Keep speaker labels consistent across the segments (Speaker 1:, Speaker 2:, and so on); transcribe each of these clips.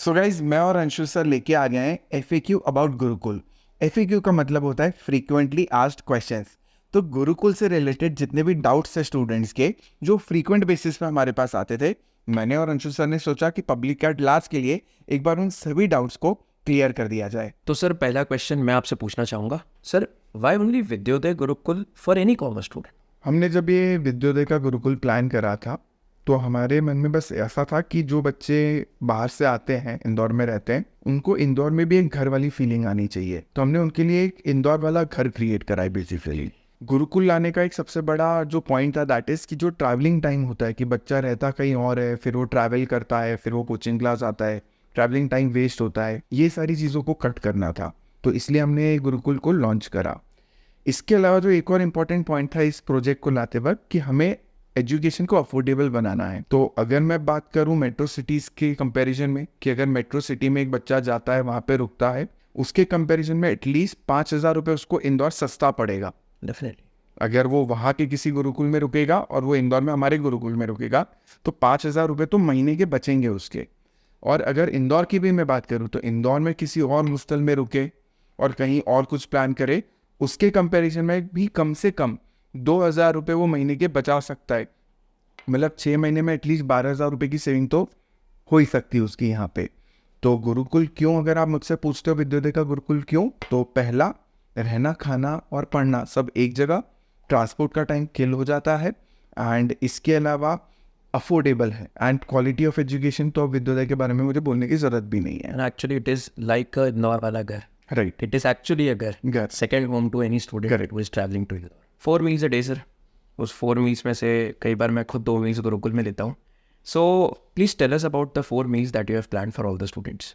Speaker 1: So guys, मैं और Anshu sir लेके आ गए हैं FAQ अबाउट गुरुकुल। FAQ का मतलब होता है फ्रीक्वेंटली आस्क्ड क्वेश्चंस। तो गुरुकुल से रिलेटेड जितने भी डाउट्स है स्टूडेंट्स के, जो फ्रीक्वेंट बेसिस पे हमारे पास आते थे, मैंने और अंशु सर ने सोचा कि पब्लिक एट लार्ज के लिए एक बार उन सभी डाउट्स को क्लियर कर दिया जाए।
Speaker 2: तो सर पहला क्वेश्चन मैं आपसे पूछना चाहूँगा, sir why only Vidyodaya Gurukul for any commerce student?
Speaker 1: हमने जब ये विद्योदय का गुरुकुल प्लान करा था तो हमारे मन में बस ऐसा था कि जो बच्चे बाहर से आते हैं, इंदौर में रहते हैं, उनको इंदौर में भी एक घर वाली फीलिंग आनी चाहिए। तो हमने उनके लिए एक इंदौर वाला घर क्रिएट करा है बेसिकली। गुरुकुल लाने का एक सबसे बड़ा जो पॉइंट था दैट इज़ कि जो ट्रैवलिंग टाइम होता है कि बच्चा रहता कहीं और है, फिर वो ट्रैवल करता है, फिर वो कोचिंग क्लास आता है, ट्रैवलिंग टाइम वेस्ट होता है, ये सारी चीज़ों को कट करना था। तो इसलिए हमने गुरुकुल को लॉन्च करा। इसके अलावा जो एक और इम्पॉर्टेंट पॉइंट था इस प्रोजेक्ट को लाते वक्त कि हमें एजुकेशन को अफोर्डेबल बनाना है। तो अगर मैं बात करूं मेट्रो सिटीज़ के कंपैरिजन में, कि अगर मेट्रो सिटी में एक बच्चा जाता है, वहाँ पे रुकता है, उसके कंपैरिजन में एटलीस्ट 5,000 रुपये उसको इंदौर सस्ता पड़ेगा।
Speaker 2: डेफिनेटली।
Speaker 1: अगर वो वहाँ के किसी गुरुकुल में रुकेगा और वो इंदौर में हमारे गुरुकुल में रुकेगा तो 5,000 रुपये तो महीने के बचेंगे उसके। और अगर इंदौर की भी मैं बात करूँ तो इंदौर में किसी और हॉस्टल में रुके और कहीं और कुछ प्लान करे, उसके कंपैरिजन में भी कम से कम 2,000 रुपये वो महीने के बचा सकता है। मतलब 6 महीने में एटलीस्ट 12,000 रुपये की सेविंग तो हो ही सकती है उसकी यहाँ पे। तो गुरुकुल क्यों, अगर आप मुझसे पूछते हो विद्योदय का गुरुकुल क्यों, तो पहला, रहना खाना और पढ़ना सब एक जगह, ट्रांसपोर्ट का टाइम किल हो जाता है, एंड इसके अलावा अफोर्डेबल है, एंड क्वालिटी ऑफ एजुकेशन तो अब विद्योदय के बारे में मुझे बोलने की ज़रूरत भी नहीं है।
Speaker 2: And actually it is like a Indore वाला घर।
Speaker 1: Right,
Speaker 2: it is actually a घर, second home to any student who is travelling to Indore. 4 meals a day sir. उस 4 मील्स में से कई बार मैं खुद 2 मील्स गुरुकुल में लेता हूँ। So please tell us about the 4 meals that you have planned for all the students.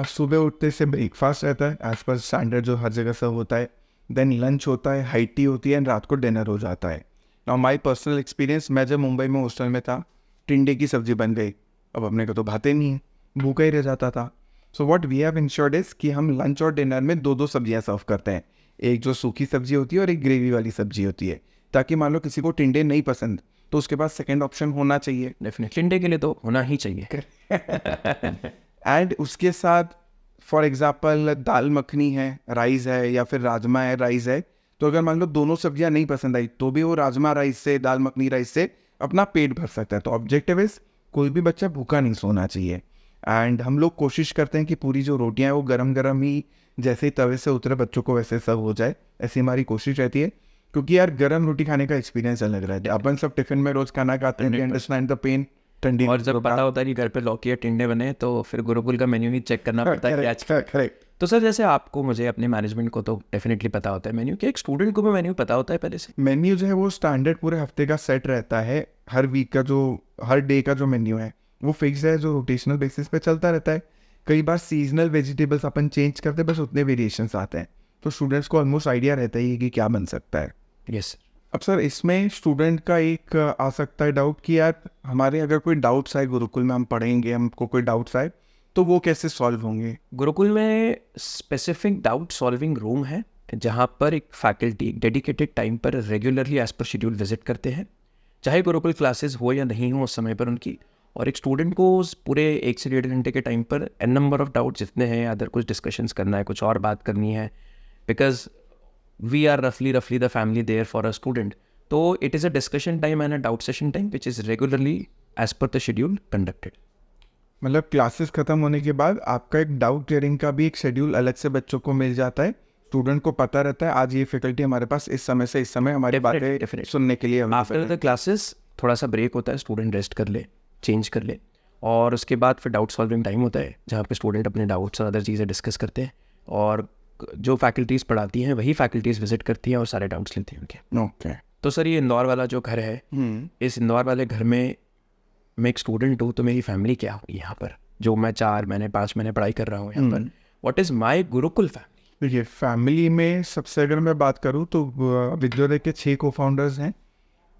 Speaker 1: सुबह उठते से ब्रेकफास्ट रहता है एज पर स्टैंडर्ड जो हर जगह सर्व होता है, देन लंच होता है, हाई टी होती है, एंड रात को डिनर हो जाता है। नाउ माय पर्सनल एक्सपीरियंस, मैं जब मुंबई में हॉस्टल में था, टिंडे की सब्जी बन गई, अब अपने को तो भाते नहीं है, भूखा ही रह जाता था। So what we have ensured is कि हम लंच और डिनर में 2-2 सब्जियां सर्व करते हैं। एक जो सूखी सब्जी होती है और एक ग्रेवी वाली सब्जी होती है, ताकि मान लो किसी को टिंडे नहीं पसंद तो उसके पास सेकेंड ऑप्शन होना चाहिए।
Speaker 2: डेफिनेटली टिंडे के लिए तो होना ही चाहिए।
Speaker 1: एंड उसके साथ फॉर एग्जाम्पल दाल मखनी है, राइस है, या फिर राजमा है, राइस है, तो अगर मान लो दोनों सब्जियां नहीं पसंद आई तो भी वो राजमा राइस से, दाल मखनी राइस से अपना पेट भर सकता है। तो ऑब्जेक्टिव इज कोई भी बच्चा भूखा नहीं सोना चाहिए। एंड हम लोग कोशिश करते हैं कि पूरी जो रोटियां हैं वो गरम गरम ही, जैसे ही तवे से उतरे बच्चों को वैसे सर्व हो जाए, ऐसी हमारी कोशिश रहती है। क्योंकि यार गरम रोटी खाने का एक्सपीरियंस अलग रहता है। अपन सब टिफिन में रोज खाना खाते हैं, अंडरस्टैंड द पेन। ठंडी
Speaker 2: और जब पता होता है कि घर पे लौकी या टिंडे बने तो फिर गुरुकुल का मेन्यू ही चेक करना पड़ता है कि आज। तो सर जैसे आपको, मुझे, अपने मैनेजमेंट को तो डेफिनेटली पता होता है मेन्यू, कि एक स्टूडेंट को भी मेन्यू पता होता है पहले से?
Speaker 1: मेन्यू जो है वो स्टैंडर्ड पूरे हफ्ते का सेट रहता है। हर वीक का जो, हर डे का जो मेन्यू है वो फिक्स है, जो रोटेशनल बेसिस पे चलता रहता है। कई बार सीजनल वेजिटेबल्स अपन चेंज करते हैं, बस उतने वेरिएशंस आते हैं, तो स्टूडेंट्स को ऑलमोस्ट आइडिया रहता है कि क्या बन सकता है।
Speaker 2: यस।
Speaker 1: अब सर इसमें स्टूडेंट का एक आ सकता है डाउट कि यार हमारे अगर कोई डाउट्स आए गुरुकुल में, हम पढ़ेंगे, हमको कोई डाउट्स आए तो वो कैसे सॉल्व होंगे?
Speaker 2: गुरुकुल में स्पेसिफिक डाउट सॉल्विंग रूम है जहाँ पर एक फैकल्टी डेडिकेटेड टाइम पर regularly as per schedule visit करते हैं, चाहे गुरुकुल क्लासेस हो या नहीं हो उस समय पर उनकी। और एक स्टूडेंट को उस पूरे 1 से 1.5 घंटे के टाइम पर एन नंबर ऑफ डाउट जितने हैं, अदर कुछ डिस्कशंस करना है, कुछ और बात करनी है, बिकॉज वी आर रफली the family there for a student. तो it is a discussion time and a doubt session time which is regularly as per the schedule conducted.
Speaker 1: मतलब क्लासेस खत्म होने के बाद आपका एक डाउट क्लियरिंग का भी एक शेड्यूल अलग से बच्चों को मिल जाता है। स्टूडेंट को पता रहता है आज ये फैकल्टी हमारे पास इस समय से इस समय हमारी बातें सुनने के लिए।
Speaker 2: आफ्टर द क्लासेस थोड़ा सा ब्रेक होता है, स्टूडेंट रेस्ट कर ले, चेंज कर ले, और उसके बाद फिर डाउट सॉल्विंग टाइम होता है जहाँ पे स्टूडेंट अपने डाउट्स और अदर चीज़ें डिस्कस करते हैं, और जो फैकल्टीज़ पढ़ाती हैं वही फैकल्टीज़ विजिट करती हैं और सारे डाउट्स लेती हैं उनके।
Speaker 1: ओके।
Speaker 2: तो सर ये इंदौर वाला जो घर है, इस इंदौर वाले घर में मैं एक स्टूडेंट हूँ, तो मेरी फैमिली क्या होगी यहाँ पर, जो मैं 4 महीने 5 महीने पढ़ाई कर रहा हूँ यहाँ पर? What is my Gurukul family?
Speaker 1: देखिए, फैमिली में सबसे अगर मैं बात करूँ तो विद्योदय के 6 को-फाउंडर्स हैं।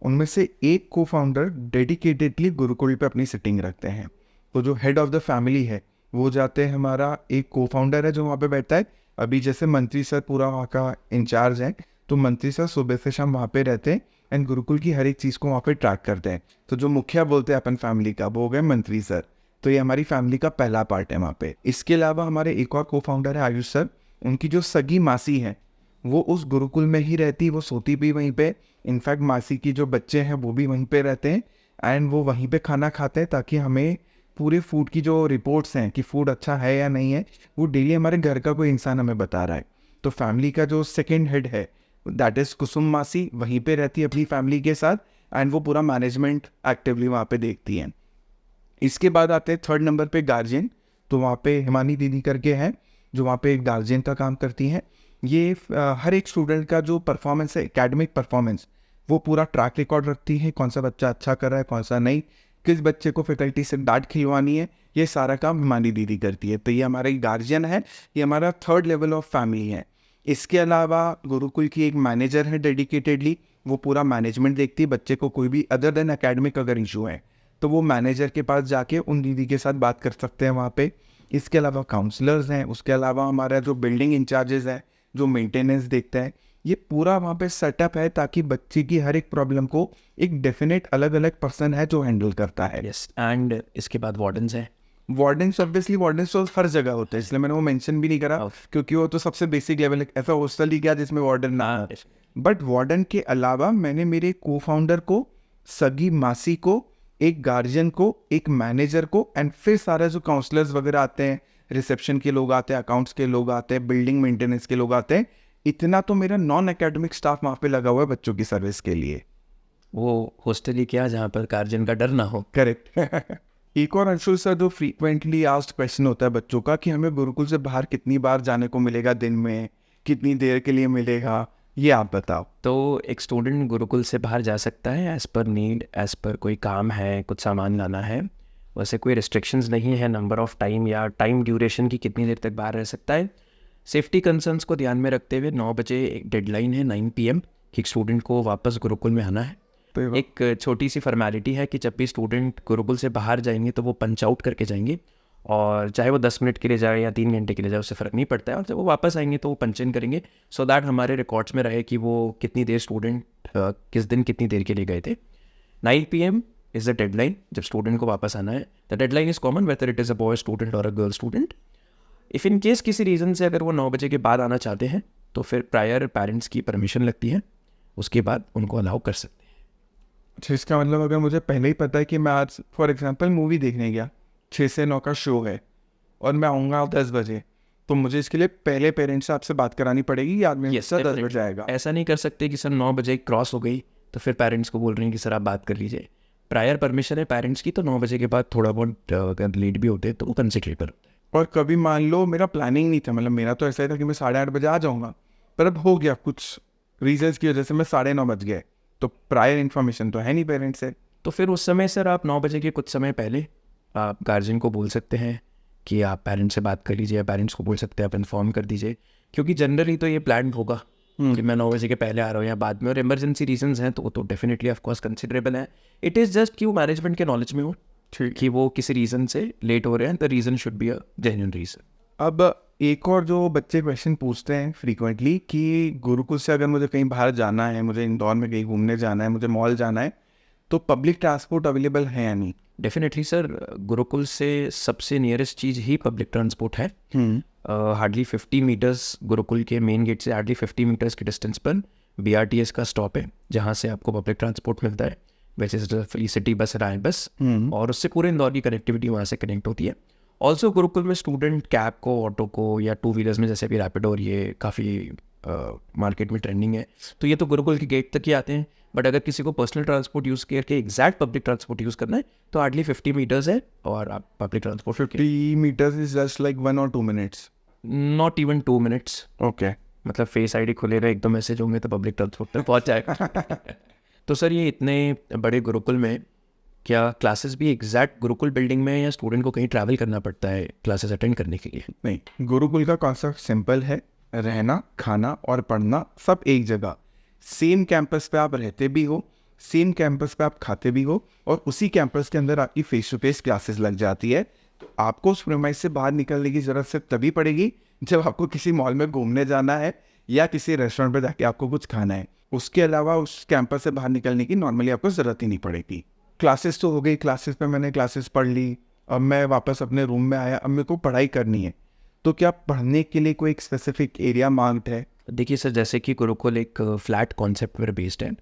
Speaker 1: उनमें से एक को-फाउंडर डेडिकेटेडली गुरुकुल पे अपनी सिटिंग रखते हैं। तो जो हेड ऑफ द फैमिली है वो जाते हैं, हमारा एक को-फाउंडर है जो वहाँ पे बैठता है। अभी जैसे मंत्री सर पूरा वहाँ का इंचार्ज है, तो मंत्री सर सुबह से शाम वहाँ पे रहते हैं एंड गुरुकुल की हर एक चीज़ को वहाँ पे ट्रैक करते हैं। तो जो मुखिया बोलते हैं अपन फैमिली का, वो हो गए मंत्री सर। तो ये हमारी फैमिली का पहला पार्ट है वहाँ पे। इसके अलावा हमारे एक और को फाउंडर है आयुष सर, उनकी जो सगी मासी है वो उस गुरुकुल में ही रहती, वो सोती भी वहीं पे। इनफैक्ट मासी की जो बच्चे हैं वो भी वहीं पे रहते हैं एंड वो वहीं पे खाना खाते हैं, ताकि हमें पूरे फूड की जो रिपोर्ट्स हैं कि फूड अच्छा है या नहीं है वो डेली हमारे घर का कोई इंसान हमें बता रहा है। तो फैमिली का जो सेकेंड हेड है दैट इज़ कुसुम मासी, वहीं पे रहती है अपनी फैमिली के साथ एंड वो पूरा मैनेजमेंट एक्टिवली वहाँ पे देखती हैं। इसके बाद आते हैं थर्ड नंबर पे गार्जियन। तो वहाँ पे हिमानी दीदी करके हैं जो वहाँ पे एक गार्जियन का काम करती हैं। ये हर एक स्टूडेंट का जो परफॉर्मेंस है, एकेडमिक परफॉर्मेंस, वो पूरा ट्रैक रिकॉर्ड रखती है, कौन सा बच्चा अच्छा कर रहा है कौन सा नहीं, किस बच्चे को फैकल्टी से डांट खिलवानी है, ये सारा काम हिमानी दीदी करती है। तो ये हमारा गार्जियन है, ये हमारा थर्ड लेवल ऑफ फैमिली है। इसके अलावा गुरुकुल की एक मैनेजर है डेडिकेटेडली, वो पूरा मैनेजमेंट देखती है। बच्चे को कोई भी अदर देन एकेडमिक अगर इशू है तो वो मैनेजर के पास जाके उन दीदी के साथ बात कर सकते हैं वहाँ पे। इसके अलावा काउंसलर्स हैं, उसके अलावा हमारा जो बिल्डिंग इंचार्जेस है जो मेंटेनेंस देखता है, ये पूरा वहाँ पे सेटअप है ताकि बच्चे की हर एक प्रॉब्लम को एक डेफिनेट अलग अलग पर्सन है जो हैंडल करता है।
Speaker 2: यस, एंड इसके बाद वार्डन्स हैं।
Speaker 1: वार्डन्स ऑब्वियसली वार्डन्स तो हर जगह होते हैं, इसलिए मैंने वो मेंशन भी नहीं करा क्योंकि वो तो सबसे बेसिक लेवल है। ऐसा हॉस्टल ही क्या जिसमें वार्डन ना हो। बट वार्डन के अलावा मैंने मेरे को फाउंडर को, सगी मासी को, एक गार्जियन को, एक मैनेजर को एंड फिर सारे जो काउंसलर्स वगैरह आते हैं, रिसेप्शन के लोग आते हैं, अकाउंट्स के लोग आते हैं, बिल्डिंग मेंटेनेंस के लोग आते हैं, इतना तो मेरा नॉन एकेडमिक स्टाफ वहाँ पे लगा हुआ है बच्चों की सर्विस के लिए।
Speaker 2: वो हॉस्टल ही क्या जहाँ पर गार्जियन का डर ना हो।
Speaker 1: करेक्ट। एक और अंशुल सर जो फ्रीक्वेंटली आस्क्ड क्वेश्चन होता है बच्चों का कि हमें गुरुकुल से बाहर कितनी बार जाने को मिलेगा, दिन में कितनी देर के लिए मिलेगा, ये आप बताओ।
Speaker 2: तो एक स्टूडेंट गुरुकुल से बाहर जा सकता है as per need, as per कोई काम है, कुछ सामान लाना है। वैसे कोई रिस्ट्रिक्शंस नहीं है नंबर ऑफ़ टाइम या टाइम ड्यूरेशन की कितनी देर तक बाहर रह सकता है। सेफ्टी कंसर्न्स को ध्यान में रखते हुए 9 बजे एक डेडलाइन है 9 PM कि एक स्टूडेंट को वापस गुरुकुल में आना है। एक छोटी सी फॉर्मेलिटी है कि जब भी स्टूडेंट गुरुकुल से बाहर जाएंगे तो वो पंच आउट करके जाएंगे, और चाहे वो 10 मिनट के लिए जाए या 3 घंटे के लिए जाए उससे फ़र्क नहीं पड़ता है। और जब वो वापस आएंगे तो वो पंच इन करेंगे सो दैट हमारे रिकॉर्ड्स में रहे कि वो कितनी देर स्टूडेंट किस दिन कितनी देर के लिए गए थे। 9 PM इज़ द डेडलाइन जब स्टूडेंट को वापस आना है। The deadline is common whether it is a boy student और a girl student. If in case किसी रीज़न से अगर वो 9 बजे के बाद आना चाहते हैं तो फिर प्रायर पेरेंट्स की परमिशन लगती है, उसके बाद उनको अलाउ कर सकते हैं।
Speaker 1: अच्छा, इसका मतलब अगर मुझे पहले ही पता है कि मैं आज फॉर एग्जांपल मूवी देखने गया, 6 से 9 का शो है और मैं आऊँगा 10 बजे, तो मुझे इसके लिए पहले पेरेंट्स से आपसे बात करानी पड़ेगी कि आदमी
Speaker 2: Yes,
Speaker 1: 10 बजे आएगा।
Speaker 2: ऐसा नहीं कर सकते कि सर 9 बजे क्रॉस हो गई तो फिर पेरेंट्स को बोल रहे हैं कि सर आप बात कर लीजिए। प्रायर परमिशन है पेरेंट्स की, तो 9 बजे के बाद थोड़ा बहुत अगर लेट भी होते हैं तो वो कंसिडर कर।
Speaker 1: और कभी मान लो मेरा प्लानिंग नहीं था, मतलब मेरा तो ऐसा ही था कि मैं 8:30 बजे आ जाऊँगा, पर अब हो गया कुछ रीजंस की वजह से मैं 9:30 बज गए, तो प्रायर इन्फॉर्मेशन तो है नहीं पेरेंट्स से।
Speaker 2: तो फिर उस समय सर आप 9 बजे के कुछ समय पहले आप गार्जियन को बोल सकते हैं कि आप पेरेंट्स से बात कर लीजिए, या पेरेंट्स को बोल सकते हैं आप इन्फॉर्म कर दीजिए, क्योंकि जनरली तो ये प्लान होगा कि मैं 9 बजे के पहले आ रहा हूँ या बाद में, और इमरजेंसी रीजंस हैं तो वो तो डेफिनेटली ऑफ कोर्स कंसिडरेबल है। इट इज़ जस्ट कि वो मैनेजमेंट के नॉलेज में हो कि वो किसी रीज़न से लेट हो रहे हैं, the reason should be a genuine reason.
Speaker 1: अब एक और जो बच्चे क्वेश्चन पूछते हैं फ्रीक्वेंटली कि गुरुकुल से अगर मुझे कहीं बाहर जाना है, मुझे इंदौर में कहीं घूमने जाना है, मुझे मॉल जाना है, तो पब्लिक ट्रांसपोर्ट अवेलेबल है या नहीं?
Speaker 2: डेफिनेटली सर, गुरुकुल से सबसे नियरेस्ट चीज़ ही पब्लिक ट्रांसपोर्ट है। हार्डली 50 मीटर्स गुरुकुल के मेन गेट से हार्डली 50 मीटर्स के डिस्टेंस पर BRTS का स्टॉप है जहाँ से आपको पब्लिक ट्रांसपोर्ट मिलता है, वैसे फ्री सिटी बस, राय बस, और उससे पूरे इंदौर की कनेक्टिविटी वहाँ से कनेक्ट होती है। ऑल्सो गुरुकुल में स्टूडेंट कैब को, ऑटो को या 2 व्हीलर्स में जैसे भी रैपिडो, और ये काफ़ी मार्केट में ट्रेंडिंग है, तो ये तो गुरुकुल के गेट तक ही आते हैं। बट अगर किसी को पर्सनल ट्रांसपोर्ट यूज़ करके एग्जैक्ट पब्लिक ट्रांसपोर्ट यूज़ करना है तो हार्डली 50 मीटर्स है, और आप public transport
Speaker 1: 50 meters is just like 1 or 2 minutes.
Speaker 2: Not even 2 minutes.
Speaker 1: Okay,
Speaker 2: मतलब फेस ID खुले रहे, 1-2 मैसेज होंगे तो पब्लिक ट्रांसपोर्ट तक पहुँच जाएगा। तो सर ये इतने बड़े गुरुकुल में क्या क्लासेस भी एग्जैक्ट गुरुकुल बिल्डिंग में, या स्टूडेंट को कहीं ट्रैवल करना पड़ता है क्लासेस अटेंड करने के लिए?
Speaker 1: नहीं, गुरुकुल का कॉन्सेप्ट सिंपल है, रहना, खाना और पढ़ना सब एक जगह, सेम कैंपस पे आप रहते भी हो, सेम कैंपस पे आप खाते भी हो, और उसी कैंपस के अंदर आपकी फेस टू फेस क्लासेस लग जाती है। तो आपको उस प्रेमाइस से बाहर निकलने की ज़रूरत सिर्फ तभी पड़ेगी जब आपको किसी मॉल में घूमने जाना है या किसी रेस्टोरेंट पे जाके आपको कुछ खाना है। उसके अलावा उस कैंपस से बाहर निकलने की नॉर्मली आपको ज़रूरत ही नहीं पड़ेगी। क्लासेस तो हो गई, क्लासेस पे मैंने क्लासेस पढ़ ली, अब मैं वापस अपने रूम में आया, अब मेरे को पढ़ाई करनी है, तो क्या पढ़ने के लिए कोई एक स्पेसिफिक एरिया मांगते हैं?
Speaker 2: देखिए सर, जैसे कि गुरुकुल एक फ्लैट कॉन्सेप्ट पर बेस्ड है,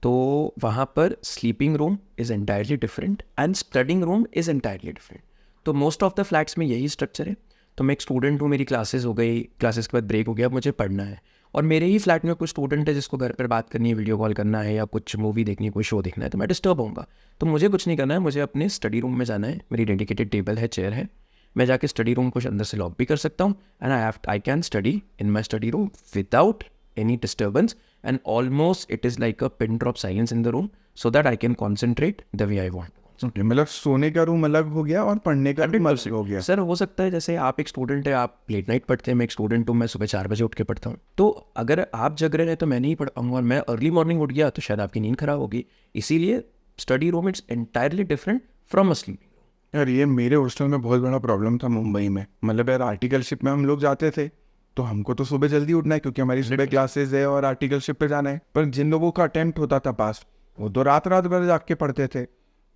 Speaker 2: तो वहाँ पर sleeping room is entirely different and studying room is entirely different. तो मोस्ट ऑफ द फ्लैट्स में यही स्ट्रक्चर है। तो मैं एक स्टूडेंट हूँ, मेरी क्लासेस हो गई, क्लासेस के बाद ब्रेक हो गया, अब मुझे पढ़ना है, और मेरे ही फ्लैट में कोई स्टूडेंट है जिसको घर पर बात करनी है, वीडियो कॉल करना है या कुछ मूवी देखनी है, कोई शो देखना है, तो मैं डिस्टर्ब होऊंगा। तो मुझे कुछ नहीं करना है, मुझे अपने स्टडी रूम में जाना है, मेरी डेडिकेटेड टेबल है, चेयर है, मैं जाके स्टडी रूम को अंदर से लॉक भी कर सकता हूँ, and I can study in my study room without any disturbance, and almost it is like a pin drop silence in the room so that I can concentrate the way I want.
Speaker 1: Okay, मतलब सोने का room अलग हो गया और पढ़ने का room अलग हो गया।
Speaker 2: सर हो सकता है जैसे आप एक स्टूडेंट है, आप लेट नाइट पढ़ते हैं, मैं एक स्टूडेंट हूँ, मैं सुबह 4 बजे उठ के पढ़ता हूँ, तो अगर आप जग रहे हैं तो मैं नहीं पढ़ पाऊंगा, और मैं अर्ली मॉर्निंग उठ गया तो शायद आपकी नींद खराब होगी। इसीलिए study room it's entirely different from a sleeping.
Speaker 1: यार ये मेरे हॉस्टल में बहुत बड़ा प्रॉब्लम था मुंबई में। मतलब यार आर्टिकलशिप में हम लोग जाते थे तो हमको तो सुबह जल्दी उठना है क्योंकि हमारी सुबह क्लासेस है और आर्टिकलशिप पे जाना है, पर जिन लोगों का अटेम्प्ट होता था पास, वो तो रात रात भर जाग के पढ़ते थे।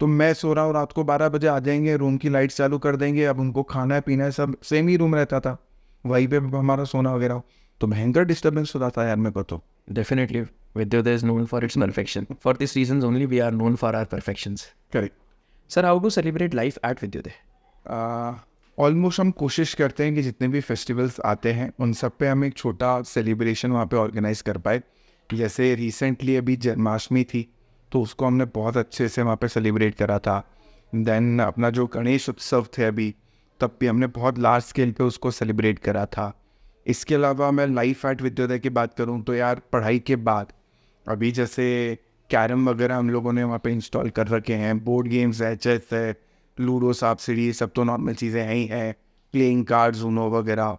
Speaker 1: तो मैं सो रहा हूँ, रात को 12 बजे आ जाएंगे, रूम की लाइट्स चालू कर देंगे, अब उनको खाना है पीना है सब सेम ही रूम रहता था, वहीं पे हमारा सोना वगैरह हो, तो भयंकर डिस्टर्बेंस होता था यार मेरे को तो।
Speaker 2: Definitely, Vidhyoday is known for its perfection. For these reasons only we are known for our perfections.
Speaker 1: Correct.
Speaker 2: Sir, how to celebrate life at Vidhyoday?
Speaker 1: Almost हम कोशिश करते हैं कि जितने भी फेस्टिवल्स आते हैं उन सब पे हम एक छोटा सेलिब्रेशन वहाँ पे ऑर्गेनाइज कर पाए। जैसे रिसेंटली अभी जन्माष्टमी थी तो उसको हमने बहुत अच्छे से वहाँ पे सेलिब्रेट करा था। देन अपना जो गणेश उत्सव थे अभी, तब भी हमने बहुत लार्ज स्केल पे उसको सेलिब्रेट करा था। इसके अलावा मैं लाइफ एट विद्योदय की बात करूँ तो यार पढ़ाई के बाद अभी जैसे कैरम वगैरह हम लोगों ने वहाँ पे इंस्टॉल कर रखे हैं, बोर्ड गेम्स है, चेस है, लूडो, सांप सीढ़ी, सब तो नॉर्मल चीज़ें हैं ही हैं, प्लेइंग कार्ड्स, ऊनो वगैरह।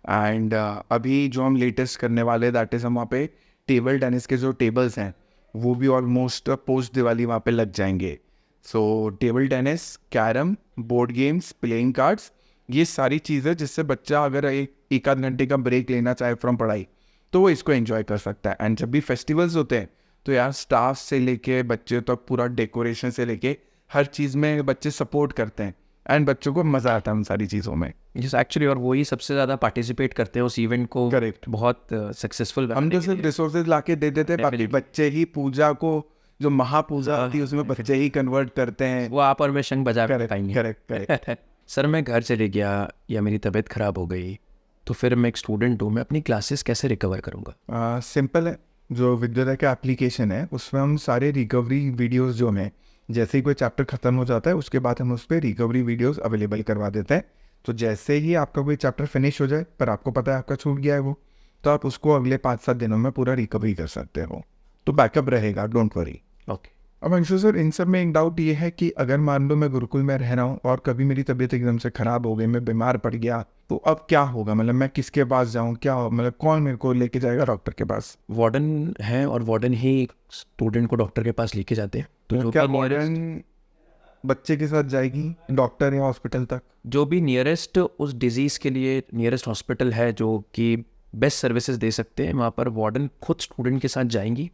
Speaker 1: एंड अभी जो हम लेटेस्ट करने वाले दैट इज़ हम वहाँ पे टेबल टेनिस के जो टेबल्स हैं वो भी ऑलमोस्ट पोस्ट दिवाली वहाँ पे लग जाएंगे। सो table tennis, carrom, board games, playing cards, ये सारी चीज़ें जिससे बच्चा अगर एक आध घंटे का ब्रेक लेना चाहे फ्रॉम पढ़ाई तो वो इसको एंजॉय कर सकता है। एंड जब भी फेस्टिवल्स होते हैं तो यार स्टाफ से लेके बच्चे तक पूरा डेकोरेशन से लेके हर चीज़ में बच्चे सपोर्ट करते हैं एंड बच्चों को मज़ा आता है उन सारी चीज़ों में।
Speaker 2: जिस एक्चुअली, और वही सबसे ज़्यादा पार्टिसिपेट करते हैं उस इवेंट को।
Speaker 1: करेक्ट।
Speaker 2: बहुत सक्सेसफुल।
Speaker 1: हम तो सिर्फ रिसोर्सेज ला के दे देते हैं, बाकी बच्चे ही पूजा को, जो महापूजा होती है उसमें बच्चे ही कन्वर्ट करते हैं।
Speaker 2: वो आप और मैं शंख बजा के बताएंगे।
Speaker 1: करेक्ट।
Speaker 2: सर मैं घर चले गया या मेरी तबीयत ख़राब हो गई तो फिर मैं एक स्टूडेंट हूँ, मैं अपनी क्लासेस कैसे रिकवर करूँगा?
Speaker 1: सिंपल है, जो विद्योदय का एप्लीकेशन है उसमें हम सारे रिकवरी वीडियोस जो हैं, जैसे ही कोई चैप्टर ख़त्म हो जाता है उसके बाद हम उस पर रिकवरी वीडियोस अवेलेबल करवा देते हैं। तो जैसे ही आपका कोई चैप्टर फिनिश हो जाए पर आपको पता है आपका छूट गया है वो, तो आप उसको अगले 5-7 दिनों में पूरा रिकवरी कर सकते हो, तो बैकअप रहेगा, डोंट वरी।
Speaker 2: ओके।
Speaker 1: अब अंशु सर, इन सब में एक डाउट ये है कि अगर मान लो मैं गुरुकुल में रह रहा हूँ और कभी मेरी तबीयत एकदम से ख़राब हो गई, मैं बीमार पड़ गया, तो अब क्या होगा? मतलब मैं किसके पास जाऊँ, क्या मतलब कौन मेरे को लेके जाएगा डॉक्टर के पास?
Speaker 2: वार्डन है और वार्डन ही स्टूडेंट को डॉक्टर के पास लेके जाते हैं। तो जो
Speaker 1: क्या
Speaker 2: भी
Speaker 1: वार्डन बच्चे के साथ जाएगी डॉक्टर या हॉस्पिटल तक?
Speaker 2: जो भी नियरेस्ट उस डिजीज़ के लिए नियरेस्ट हॉस्पिटल है जो कि बेस्ट सर्विसेज दे सकते हैं, वहाँ पर वार्डन खुद स्टूडेंट के साथ जाएंगी।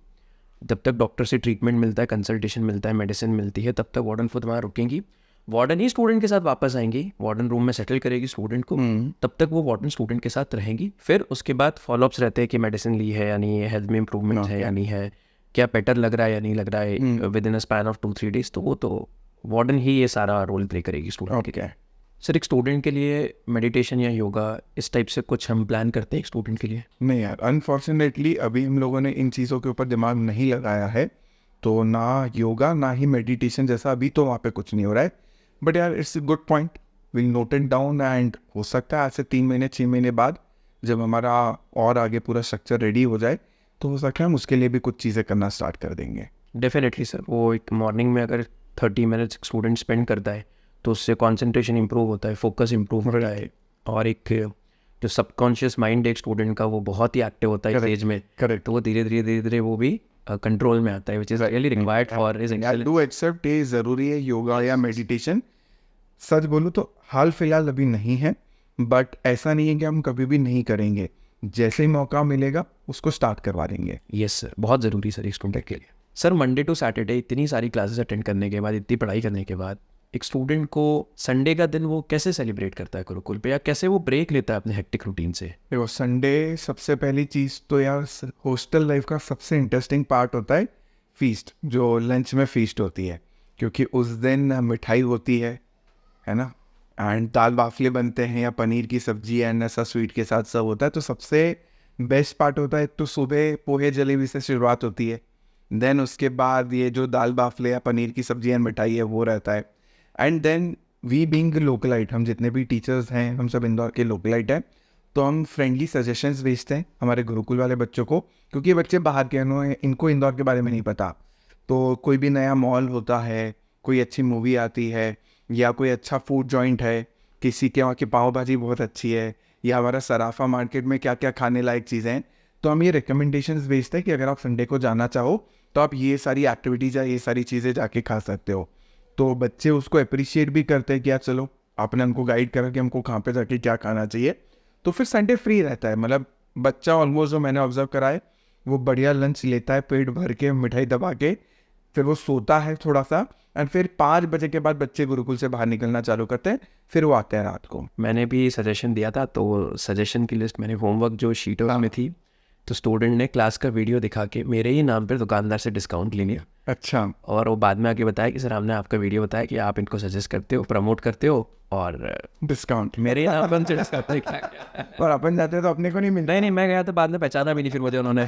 Speaker 2: जब तक डॉक्टर से ट्रीटमेंट मिलता है, कंसल्टेशन मिलता है, मेडिसिन मिलती है, तब तक वार्डन खुद वहाँ रुकेंगी। वार्डन ही स्टूडेंट के साथ वापस आएंगी, वार्डन रूम में सेटल करेगी स्टूडेंट को, तब तक वो वार्डन स्टूडेंट के साथ रहेंगी। फिर उसके बाद फॉलोअप्स रहते हैं कि मेडिसिन ली है या नहीं है, हेल्थ में इंप्रूवमेंट है या नहीं है, क्या बेटर लग रहा है या नहीं लग रहा है with in a span of 2-3 days. तो वो तो वार्डन ही ये सारा रोल प्ले करेगी स्टूडेंट के। सर एक स्टूडेंट के लिए मेडिटेशन या योगा इस टाइप से कुछ हम प्लान करते हैं एक स्टूडेंट के लिए?
Speaker 1: नहीं यार, अनफॉर्चुनेटली अभी हम लोगों ने इन चीज़ों के ऊपर दिमाग नहीं लगाया है, तो ना योगा ना ही मेडिटेशन जैसा अभी तो वहाँ पे कुछ नहीं हो रहा है। बट यार it's a good point, will note it down, and हो सकता है ऐसे 3 महीने 6 महीने बाद जब हमारा और आगे पूरा स्ट्रक्चर रेडी हो जाए तो हो सकता है हम उसके लिए भी कुछ चीज़ें करना स्टार्ट कर देंगे।
Speaker 2: डेफिनेटली सर, वो एक मॉर्निंग में अगर 30 मिनट्स स्टूडेंट स्पेंड करता है तो उससे कंसंट्रेशन इंप्रूव होता है, फोकस इंप्रूव होता है, और एक जो सबकॉन्शियस माइंड एक स्टूडेंट का वो बहुत ही एक्टिव होता है इस एज में।
Speaker 1: करेक्ट।
Speaker 2: तो वो धीरे धीरे वो भी कंट्रोल में आता है, which is really required for his excellence.
Speaker 1: Do accept ये ज़रूरी है योगा या मेडिटेशन। सच बोलूँ तो हाल फिलहाल अभी नहीं है, बट ऐसा नहीं है कि हम कभी भी नहीं करेंगे, जैसे ही मौका मिलेगा उसको स्टार्ट करवा देंगे।
Speaker 2: यस सर, बहुत ज़रूरी सर एक स्टूडेंट के लिए। सर मंडे टू सैटरडे इतनी सारी क्लासेस अटेंड करने के बाद, इतनी पढ़ाई करने के बाद एक स्टूडेंट को संडे का दिन वो कैसे सेलिब्रेट करता है गुरुकुल पे, या कैसे वो ब्रेक लेता है अपने हेक्टिक रूटीन से?
Speaker 1: देखो, संडे सबसे पहली चीज़ तो यार हॉस्टल लाइफ का सबसे इंटरेस्टिंग पार्ट होता है फीस्ट, जो लंच में फीस्ट होती है, क्योंकि उस दिन मिठाई होती है ना, एंड दाल बाफले बनते हैं या पनीर की सब्जी एंड ऐसा स्वीट के साथ सब होता है। तो सबसे बेस्ट पार्ट होता है, तो सुबह पोहे जलेबी से शुरुआत होती है, देन उसके बाद ये जो दाल बाफले या पनीर की सब्जी एंड मिठाई है वो रहता है, and then we being localite, हम जितने भी टीचर्स हैं हम सब इंदौर के लोकलाइट हैं, तो हम फ्रेंडली सजेशंस भेजते हैं हमारे गुरुकुल वाले बच्चों को, क्योंकि ये बच्चे बाहर के हैं, इनको इंदौर के बारे में नहीं पता। तो कोई भी नया मॉल होता है, कोई अच्छी मूवी आती है, या कोई अच्छा फूड जॉइंट है, किसी के वहाँ की पाव भाजी बहुत अच्छी है, या हमारा सराफा मार्केट में क्या क्या खाने लायक चीज़ें हैं, तो हम ये रिकमेंडेशंस भेजते हैं कि अगर आप संडे को जाना चाहो तो आप ये सारी एक्टिविटीज़ या ये सारी चीज़ें जाके खा सकते हो। तो बच्चे उसको अप्रिशिएट भी करते हैं कि यार चलो आपने हमको गाइड करा कि हमको कहाँ पे जाके क्या खाना चाहिए। तो फिर संडे फ्री रहता है, मतलब बच्चा ऑलमोस्ट जो मैंने ऑब्जर्व करा है वो बढ़िया लंच लेता है पेट भर के, मिठाई दबा के, फिर वो सोता है थोड़ा सा, एंड फिर 5 बजे के बाद बच्चे गुरुकुल से बाहर निकलना चालू करते हैं, फिर वो आते हैं रात को।
Speaker 2: मैंने भी सजेशन दिया था, तो सजेशन की लिस्ट मैंने होमवर्क जो शीटों में थी, तो स्टूडेंट ने क्लास का वीडियो दिखा के मेरे ही नाम पर दुकानदार से डिस्काउंट ले लिया।
Speaker 1: अच्छा।
Speaker 2: और वो बाद में आके बताया कि सर हमने आपका वीडियो बताया कि आप इनको सजेस्ट करते हो, प्रमोट करते हो, और
Speaker 1: डिस्काउंट
Speaker 2: मेरे ही नाम पर उनसे discount लेके आ गया।
Speaker 1: और अपन जाते हैं तो अपने को नहीं मिलता।
Speaker 2: नहीं, मैं गया तो बाद में पहचाना भी नहीं फिर मुझे उन्होंने।